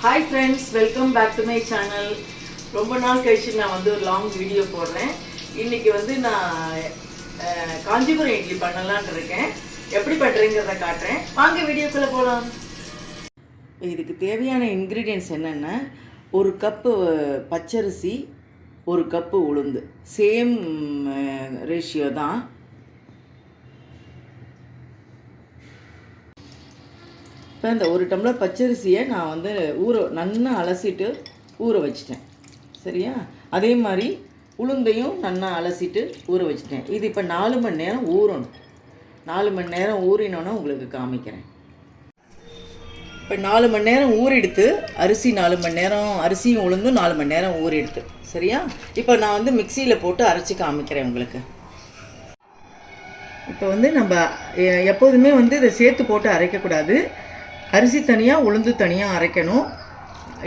Hi friends, welcome back to my channel. ரொம்ப நாள் கழிச்சு நான் வந்து ஒரு லாங் வீடியோ போடுறேன். இன்றைக்கி வந்து நான் காஞ்சிபுரம் இட்லி பண்ணலான்னு இருக்கேன். எப்படி பண்ணுறேங்கிறத காட்டுறேன். வாங்க வீடியோக்குள்ளே போகலாம். இதுக்கு தேவையான இன்க்ரீடியன்ட்ஸ் என்னென்னா, ஒரு கப்பு பச்சரிசி, ஒரு கப்பு உளுந்து, சேம் ரேஷியோ தான். இப்போ இந்த ஒரு டம்ளர் பச்சரிசியை நான் வந்து நல்லா அலசிட்டு ஊற வச்சிட்டேன். சரியா? அதே மாதிரி உளுந்தையும் நல்லா அலசிட்டு ஊற வச்சிட்டேன். இது இப்போ 4 மணி நேரம் ஊறணும். 4 மணி நேரம் ஊறினோன்னு உங்களுக்கு காமிக்கிறேன். இப்போ 4 மணி நேரம் ஊறிடுத்து. அரிசி 4 மணி நேரம், அரிசியும் உளுந்தும் 4 மணி நேரம் ஊறிடுத்து. சரியா? இப்போ நான் வந்து மிக்சியில் போட்டு அரைச்சி காமிக்கிறேன் உங்களுக்கு. இப்போ வந்து நம்ம எப்போதுமே வந்து இதை சேர்த்து போட்டு அரைக்கக்கூடாது. அரிசி தனியாக, உளுந்து தனியாக அரைக்கணும்.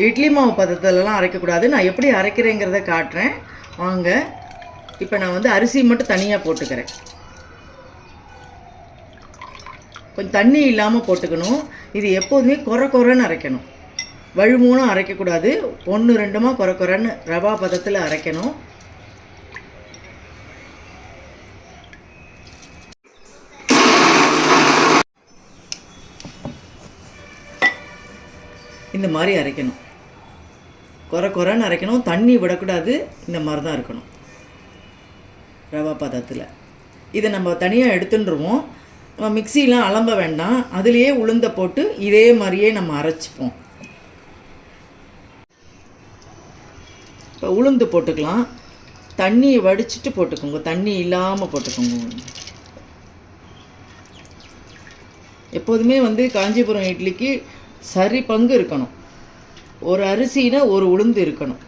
இட்லி மாவு பதத்திலலாம் அரைக்கக்கூடாது. நான் எப்படி அரைக்கிறேங்கிறத காட்டுறேன் வாங்க. இப்போ நான் வந்து அரிசி மட்டும் தனியாக போட்டுக்கிறேன். கொஞ்சம் தண்ணி இல்லாமல் போட்டுக்கணும். இது எப்போதுமே கொரன்னு அரைக்கணும். வழுமூணும் அரைக்கக்கூடாது. 1-2 கொரன்னு ரவா பதத்தில் அரைக்கணும். இந்த மாதிரி அரைக்கணும். கொரன்னு அரைக்கணும். தண்ணி விடக்கூடாது. இந்த மாதிரி தான் இருக்கணும் ரவா பதத்தில். இதை நம்ம தனியாக எடுத்துட்டுருவோம். நம்ம மிக்சிலாம் அலம்ப வேண்டாம். அதுலேயே உளுந்த போட்டு இதே மாதிரியே நம்ம அரைச்சிப்போம். இப்போ உளுந்து போட்டுக்கலாம். தண்ணியை வடிச்சிட்டு போட்டுக்கோங்க. தண்ணி இல்லாமல் போட்டுக்கோங்க. எப்போதுமே வந்து காஞ்சிபுரம் இட்லிக்கு சரி பங்கு இருக்கணும். ஒரு அரிசினா ஒரு உளுந்து இருக்கணும்.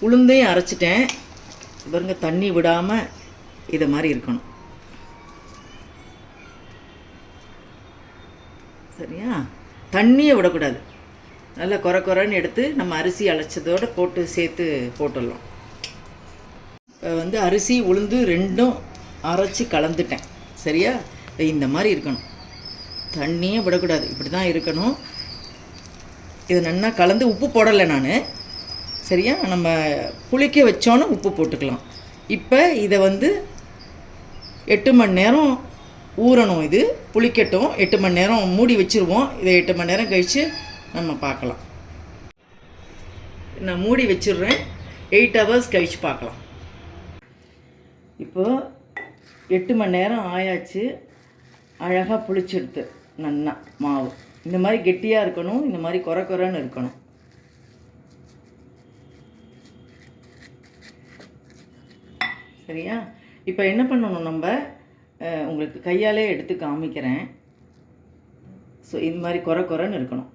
உளுந்தையும் அரைச்சிட்டேன் பாருங்க. தண்ணி விடாமல் இதை மாதிரி இருக்கணும். சரியா? தண்ணியை விடக்கூடாது. நல்லா கொரன்னு எடுத்து நம்ம அரிசி அரைச்சதோடு போட்டு சேர்த்து போட்டுடலாம். வந்து அரிசி உளுந்து ரெண்டும் அரைச்சி கலந்துட்டேன். சரியா? இந்த மாதிரி இருக்கணும். தண்ணியே விடக்கூடாது. இப்படி தான் இருக்கணும். இது நல்லா கலந்து உப்பு போடலை நான். சரியா? நம்ம புளிக்க வச்சோன்னு உப்பு போட்டுக்கலாம். இப்போ இதை வந்து 8 மணி நேரம் ஊறணும். இது புளிக்கட்டும். 8 மணி நேரம் மூடி வச்சுருவோம். இதை 8 மணி நேரம் கழித்து நம்ம பார்க்கலாம். நான் மூடி வச்சிடுறேன். 8 hours கழித்து பார்க்கலாம். இப்போது 8 மணி நேரம் ஆயாச்சு. அழகாக புளிச்செடுத்து நல்லா மாவு இந்த மாதிரி கெட்டியாக இருக்கணும். இந்த மாதிரி கொரன்னு இருக்கணும். சரியா? இப்போ என்ன பண்ணணும், நம்ம உங்களுக்கு கையாலே எடுத்து காமிக்கிறேன். ஸோ இந்த மாதிரி கொரன்னு இருக்கணும்.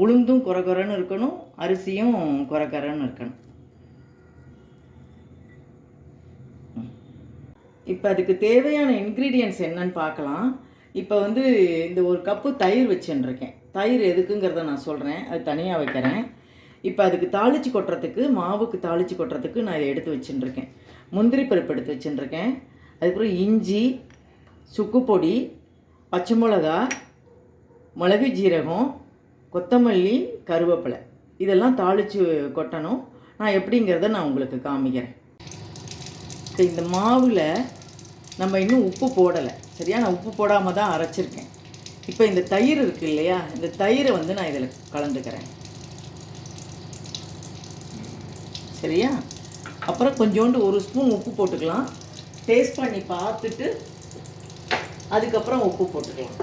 உளுந்தும் கொரன்னு இருக்கணும். அரிசியும் கொரன்னு இருக்கணும். இப்போ அதுக்கு தேவையான இன்க்ரீடியன்ட்ஸ் என்னன்னு பார்க்கலாம். இப்போ வந்து இந்த ஒரு கப்பு தயிர் வச்சுருக்கேன். தயிர் எதுக்குங்கிறத நான் சொல்கிறேன். அது தனியாக வைக்கிறேன். இப்போ அதுக்கு தாளித்து கொட்டுறதுக்கு, மாவுக்கு தாளித்து கொட்டுறதுக்கு நான் இதை எடுத்து வச்சுருக்கேன். முந்திரி பருப்பு எடுத்து வச்சுருக்கேன். அதுக்கப்புறம் இஞ்சி, சுக்கு பொடி, பச்சை மிளகா, மிளகு ஜீரகம், கொத்தமல்லி, கருவேப்பிலை இதெல்லாம் தாளித்து கொட்டணும். நான் எப்படிங்கிறத நான் உங்களுக்கு காமிக்கிறேன். இப்போ இந்த மாவில் நம்ம இன்னும் உப்பு போடலை. சரியா? நான் உப்பு போடாமல் தான் அரைச்சிருக்கேன். இப்போ இந்த தயிர் இருக்குது இல்லையா, இந்த தயிரை வந்து நான் இதில் கலந்துக்கிறேன். சரியா? அப்புறம் கொஞ்சோண்டு 1 ஸ்பூன் உப்பு போட்டுக்கலாம். டேஸ்ட் பண்ணி பார்த்துட்டு அதுக்கப்புறம் உப்பு போட்டுக்கலாம்.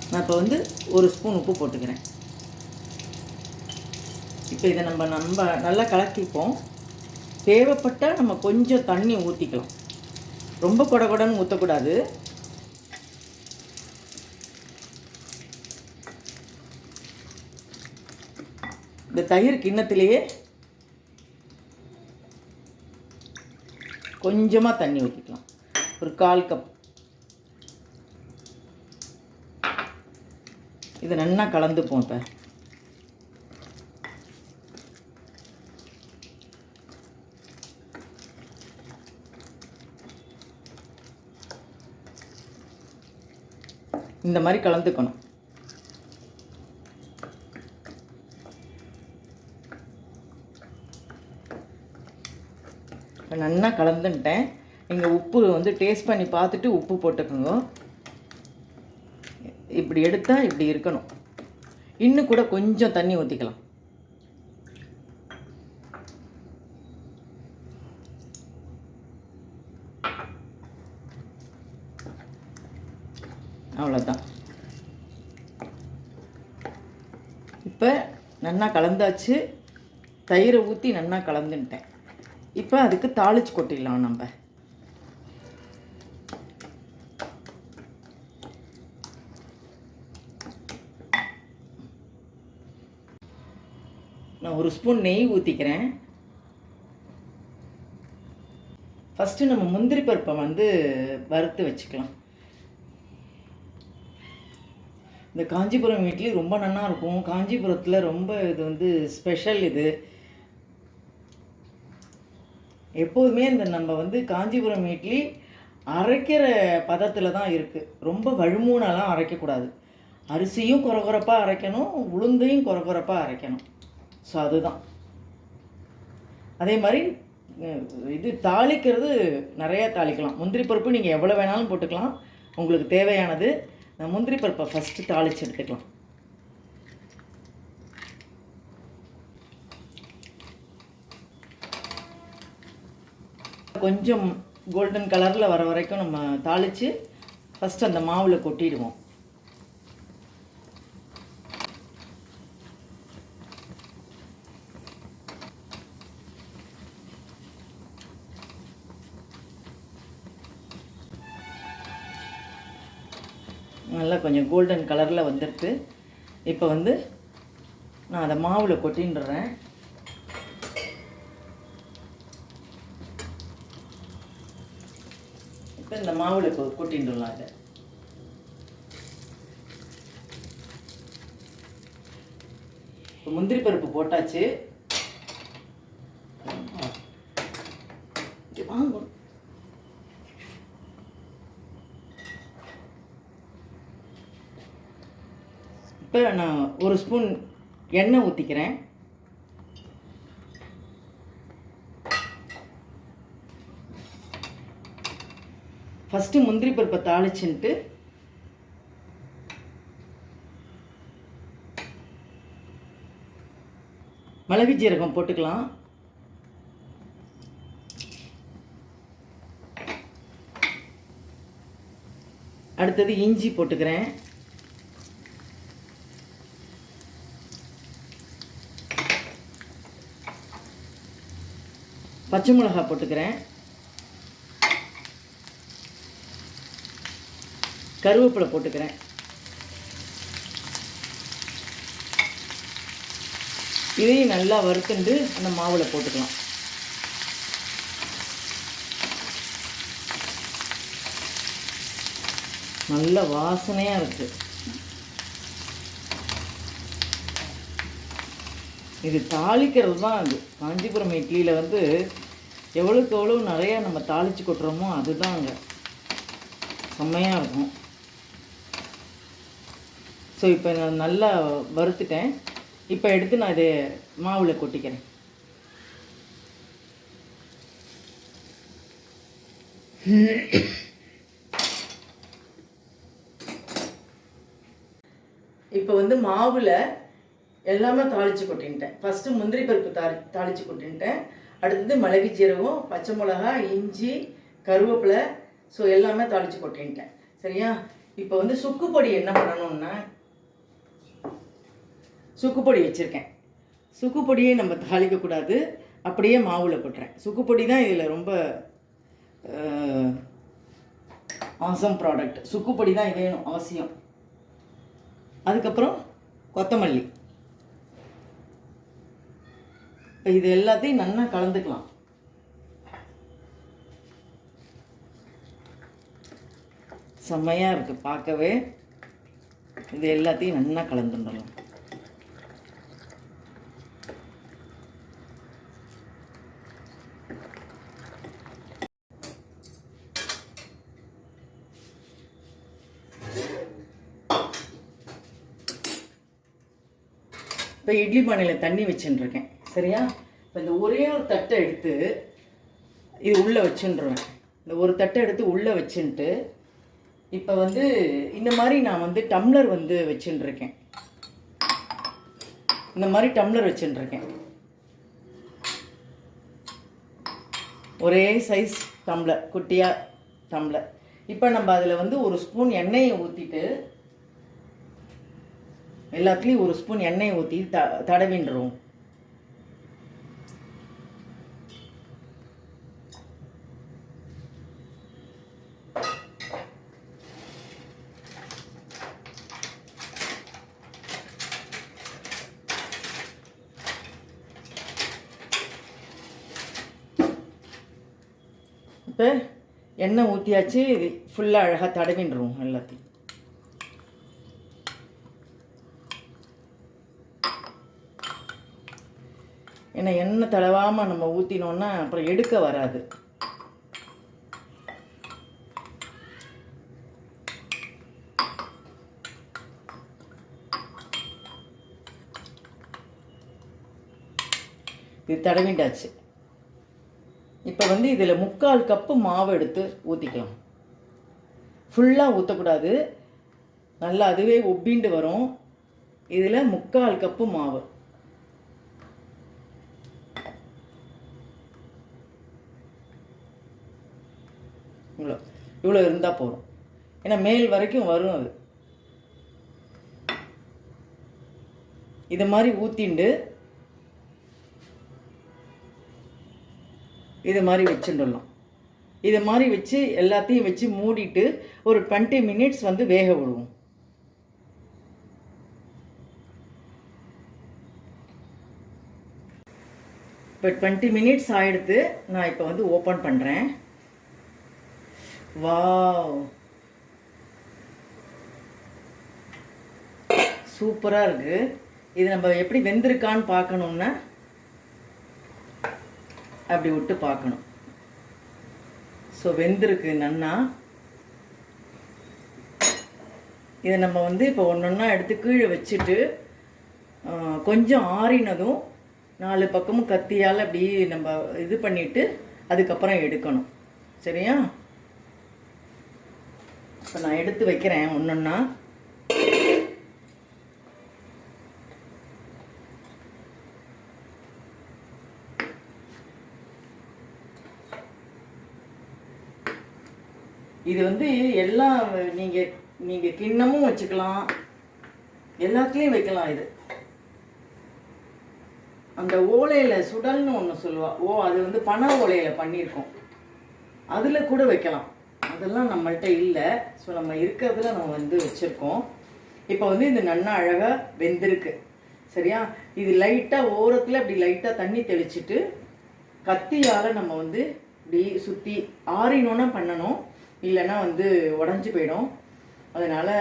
நான் இப்போ வந்து 1 ஸ்பூன் உப்பு போட்டுக்கிறேன். இப்போ இதை நம்ம நல்லா கலக்கிப்போம். தேவைப்பட்டால் நம்ம கொஞ்சம் தண்ணி ஊற்றிக்கலாம். ரொம்ப கொடன்னு ஊற்றக்கூடாது. இந்த தயிர் கிண்ணத்திலேயே கொஞ்சமாக தண்ணி ஊற்றிக்கலாம். ஒரு 1/4 கப். இதை நல்லா கலந்துப்போம். இப்போ இந்த மாதிரி கலந்துக்கணும். இப்போ நல்லா கலந்துட்டேன். நீங்கள் உப்பு வந்து டேஸ்ட் பண்ணி பார்த்துட்டு உப்பு போட்டுக்கோங்க. இப்படி எடுத்தால் இப்படி இருக்கணும். இன்னும் கூட கொஞ்சம் தண்ணி ஊற்றிக்கலாம். அவ்வளோதான். இப்போ நல்லா கலந்தாச்சு. தயிரை ஊற்றி நல்லா கலந்துட்டேன். இப்போ அதுக்கு தாளிச்சு கொட்டிடலாம். நம்ம நான் ஒரு ஸ்பூன் நெய் ஊற்றிக்கிறேன். ஃபஸ்ட்டு நம்ம முந்திரி பருப்பை வந்து வறுத்து வச்சுக்கலாம். இந்த காஞ்சிபுரம் இட்லி ரொம்ப நல்லா இருக்கும். காஞ்சிபுரத்தில் ரொம்ப இது வந்து ஸ்பெஷல். இது எப்போதுமே இந்த நம்ம வந்து காஞ்சிபுரம் இட்லி அரைக்கிற பதத்தில் தான் இருக்குது. ரொம்ப வழுமூனெல்லாம் அரைக்கக்கூடாது. அரிசியும் கொரகொரப்பாக அரைக்கணும், உளுந்தையும் கொரகொரப்பாக அரைக்கணும். ஸோ அதுதான். அதே மாதிரி இது தாளிக்கிறது நிறையா தாளிக்கலாம். முந்திரி பருப்பு நீங்கள் எவ்வளோ வேணாலும் போட்டுக்கலாம், உங்களுக்கு தேவையானது. நான் முந்திரி பருப்பை ஃபஸ்ட்டு தாளித்து எடுத்துக்கலாம். கொஞ்சம் கோல்டன் கலரில் வர வரைக்கும் நம்ம தாளித்து ஃபஸ்ட்டு அந்த மாவில் கொட்டிடுவோம். நல்லா கொஞ்சம் கோல்டன் கலரில் வந்துடுது. இப்போ வந்து நான் அதை மாவில் கொட்டின்றேன். இப்போ இந்த மாவில் கொட்டின்றலாம். இதை இப்போ முந்திரி பருப்பு போட்டாச்சு. வாங்க. இப்போ நான் ஒரு ஸ்பூன் எண்ணெய் ஊற்றிக்கிறேன். ஃபஸ்ட்டு முந்திரி பருப்பை தாளிச்சுட்டு மிளகு ஜீரகம் போட்டுக்கலாம். அடுத்தது இஞ்சி போட்டுக்கிறேன். பச்சை மிளகாய் போட்டுக்கிறேன். கருவேப்பிலை போட்டுக்கிறேன். இதையும் நல்லா வறுத்துண்டு அந்த மாவில் போட்டுக்கலாம். நல்ல வாசனையாக இருக்குது. இது தாளிக்கிறது தான். அது காஞ்சிபுரம் இட்லியில் வந்து எவ்வளோக்கு எவ்வளோ நிறையா நம்ம தாளித்து கொட்டுறோமோ அதுதான் அங்கே செம்மையாக இருக்கும். ஸோ இப்போ நான் நல்லா வறுத்துட்டேன். இப்போ எடுத்து நான் இதை மாவில் கொட்டிக்கிறேன். இப்போ வந்து மாவில் எல்லாமே தாளித்து கொட்டின்ட்டேன். ஃபஸ்ட்டு முந்திரி பருப்பு தாளித்து கொட்டின்ட்டேன். அடுத்தது மிளகு ஜீரகம், பச்சை மிளகா, இஞ்சி, கருவேப்பிலை, ஸோ எல்லாமே தாளித்து கொட்டின்ட்டேன். சரியா? இப்போ வந்து சுக்கு பொடி என்ன பண்ணணும்னா, சுக்கு பொடி வச்சுருக்கேன். சுக்கு பொடியை நம்ம தாளிக்கக்கூடாது, அப்படியே மாவில் கொட்டுறேன். சுக்கு பொடி தான் இதில் ரொம்ப ஆசம் ப்ராடக்ட். சுக்கு பொடி தான் வேணும் அவசியம். அதுக்கப்புறம் கொத்தமல்லி. இப்போ இது எல்லாத்தையும் நல்லா கலந்துக்கலாம். செம்மையாக இருக்குது பார்க்கவே. இது எல்லாத்தையும் நல்லா கலந்துடலாம். இப்போ இட்லி பானையில் தண்ணி வச்சுட்டுருக்கேன். சரியா? இப்போ இந்த ஒரே ஒரு தட்டை எடுத்து இது உள்ளே வச்சுருவேன். இந்த ஒரு தட்டை எடுத்து உள்ளே வச்சுன்ட்டு இப்போ வந்து இந்த மாதிரி நான் வந்து டம்ளர் வந்து வச்சுட்டுருக்கேன். இந்த மாதிரி டம்ளர் வச்சுட்டுருக்கேன். ஒரே சைஸ் டம்ளர், குட்டியாக டம்ளர். இப்போ நம்ம அதில் வந்து ஒரு ஸ்பூன் எண்ணெயை ஊற்றிட்டு எல்லாத்துலேயும் ஒரு ஸ்பூன் எண்ணெயை ஊற்றி தடவின்றோம். இப்போ எண்ணெய் ஊற்றியாச்சு. இது ஃபுல்லாக அழகாக தடவின்றோம் எல்லாத்தையும். ஏன்னா எண்ணெய் தடவாமல் நம்ம ஊற்றினோன்னா அப்புறம் எடுக்க வராது. இது தடவிட்டாச்சு. இப்போ வந்து இதில் 3/4 கப்பு மாவு எடுத்து ஊற்றிக்கலாம். ஃபுல்லாக ஊற்றக்கூடாது, நல்லா அதுவே ஒப்பிண்டு வரும். இதில் 3/4 கப்பு மாவு. இவ்வளோ இருந்தால் போதும். ஏன்னா மேல் வரைக்கும் வரும் அது. இது மாதிரி ஊற்றிண்டு இது மாதிரி வச்சுடலாம். இது மாதிரி வச்சு எல்லாத்தையும் வச்சு மூடிட்டு ஒரு 20 மினிட்ஸ் வந்து வேக விடுவோம். இப்போ 20 மினிட்ஸ் ஆகிடுது. நான் இப்போ வந்து ஓப்பன் பண்ணுறேன். வாவ், சூப்பராக இருக்குது. இது நம்ம எப்படி வெந்திருக்கான்னு பார்க்கணுன்னா அப்படி விட்டு பார்க்கணும். ஸோ வெந்திருக்கு நன்னா. இதை நம்ம வந்து இப்போ ஒன்றொன்னா எடுத்து கீழே வச்சுட்டு கொஞ்சம் ஆறினதும் 4 பக்கமும் கத்தியால் அப்படி நம்ம இது பண்ணிவிட்டு அதுக்கப்புறம் எடுக்கணும். சரியா? இப்போ நான் எடுத்து வைக்கிறேன் ஒன்றொன்னா. இது வந்து எல்லாம் நீங்கள் கிண்ணமும் வச்சுக்கலாம், எல்லாத்துலேயும் வைக்கலாம். இது அந்த ஓலையில் சுடல்னு ஒன்று சொல்லுவா. அது வந்து பனை ஓலையில் பண்ணியிருக்கோம். அதில் கூட வைக்கலாம். அதெல்லாம் நம்மள்கிட்ட இல்லை. ஸோ நம்ம இருக்கிறதுல நம்ம வந்து வச்சுருக்கோம். இப்போ வந்து இந்த நன்னா அழகாக வெந்திருக்கு. சரியா? இது லைட்டாக ஓரத்தில் அப்படி லைட்டாக தண்ணி தெளிச்சுட்டு கத்தியால் நம்ம வந்து இப்படி சுற்றி ஆறினோன்னா பண்ணணும், இல்லைன்னா வந்து உடஞ்சி போயிடும். அதனால்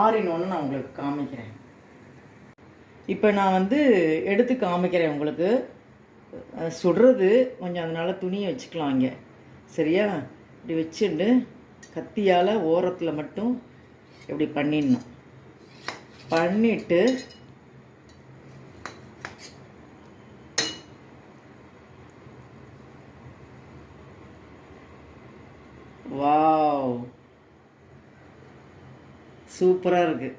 ஆறினோன்னு நான் உங்களுக்கு காமிக்கிறேன். இப்போ நான் வந்து எடுத்து காமிக்கிறேன் உங்களுக்கு. சுடுறது கொஞ்சம், அதனால் துணியை வச்சுக்கலாம் இங்கே. சரியா? இப்படி வச்சுட்டு கத்தியால் ஓரத்தில் மட்டும் இப்படி பண்ணிடணும். பண்ணிவிட்டு வாவ், சூப்பராக இருக்குது.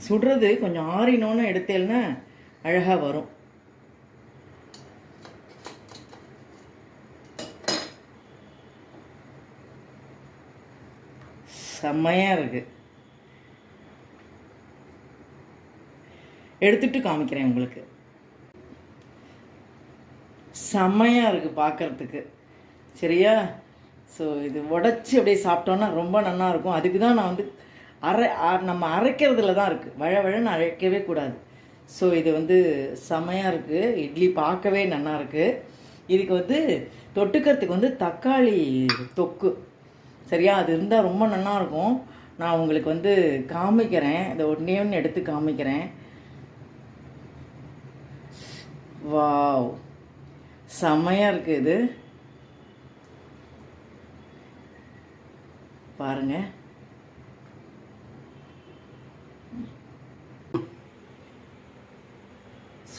சுடுறது கொஞ்சம் ஆறினோன்னு எடுத்தேன்னா அழகாக வரும். செம்மையாக இருக்குது. எடுத்துட்டு காமிக்கிறேன் உங்களுக்கு. செம்மையாக இருக்குது பார்க்குறதுக்கு. சரியா? ஸோ இது உடச்சி அப்படியே சாப்பிட்டோன்னா ரொம்ப நல்லா இருக்கும். அதுக்கு தான் நான் வந்து நம்ம அரைக்கிறதுல தான் இருக்குது. வழவழன்னு அரைக்கவே கூடாது. ஸோ இது வந்து செம்மையாக இருக்குது. இட்லி பார்க்கவே நல்லா இருக்குது. இதுக்கு வந்து தொட்டுக்கிறதுக்கு வந்து தக்காளி தொக்கு. சரியா? அது இருந்தால் ரொம்ப நல்லாயிருக்கும். நான் உங்களுக்கு வந்து காமிக்கிறேன். இதை ஒன்று எடுத்து காமிக்கிறேன். வாவ், செம்மையாக இருக்குது இது. பாருங்க.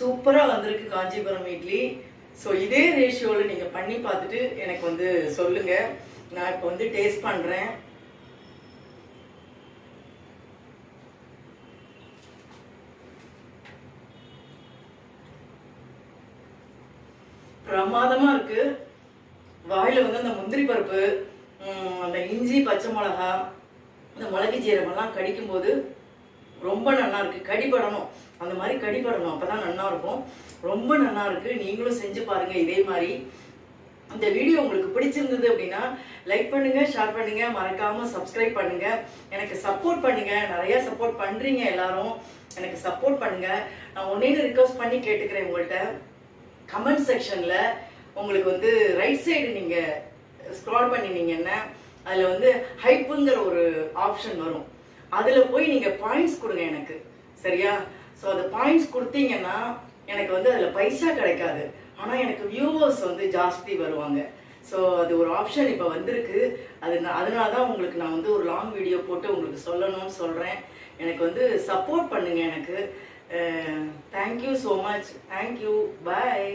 சூப்பராக வந்திருக்கு காஞ்சிபுரம் இட்லி. ஸோ இதே ரேஷியோவில் நீங்கள் பண்ணி பார்த்துட்டு எனக்கு வந்து சொல்லுங்கள். நான் இப்போ வந்து டேஸ்ட் பண்ணுறேன். பிரமாதமாக இருக்குது. வாயில் வந்து அந்த முந்திரி பருப்பு, அந்த இஞ்சி, பச்சை மிளகா, இந்த மிளகு ஜீரகம்லாம் கடிக்கும்போது ரொம்ப நல்லா இருக்குது. கடிபடணும், அந்த மாதிரி கடிபடணும், அப்போ தான் நல்லா இருக்கும். ரொம்ப நல்லா இருக்குது. நீங்களும் செஞ்சு பாருங்கள் இதே மாதிரி. இந்த வீடியோ உங்களுக்கு பிடிச்சிருந்தது அப்படின்னா லைக் பண்ணுங்கள், ஷேர் பண்ணுங்கள், மறக்காமல் சப்ஸ்கிரைப் பண்ணுங்கள். எனக்கு சப்போர்ட் பண்ணுங்கள். நிறையா சப்போர்ட் பண்ணுறீங்க எல்லாரும். எனக்கு சப்போர்ட் பண்ணுங்கள். நான் ஒன்னே ரிக்வஸ்ட் பண்ணி கேட்டுக்கிறேன் உங்கள்கிட்ட. கமெண்ட் செக்ஷனில் உங்களுக்கு வந்து ரைட் சைடு நீங்கள் ஸ்க்ரால் பண்ணினீங்கன்னா அதில் வந்து ஹைப்புங்கிற ஒரு ஆப்ஷன் வரும். அதில் போய் நீங்கள் பாயிண்ட்ஸ் கொடுங்க எனக்கு, சரியா? ஸோ அந்த பாயிண்ட்ஸ் கொடுத்தீங்கன்னா எனக்கு வந்து அதில் பைசா கிடைக்காது, ஆனால் எனக்கு வியூவர்ஸ் வந்து ஜாஸ்தி வருவாங்க. ஸோ அது ஒரு ஆப்ஷன் இப்போ வந்திருக்கு. அதனால தான் உங்களுக்கு நான் வந்து ஒரு லாங் வீடியோ போட்டு உங்களுக்கு சொல்லணும்னு சொல்கிறேன். எனக்கு வந்து சப்போர்ட் பண்ணுங்கள் எனக்கு. Thank you so much. தேங்க்யூ. பாய்.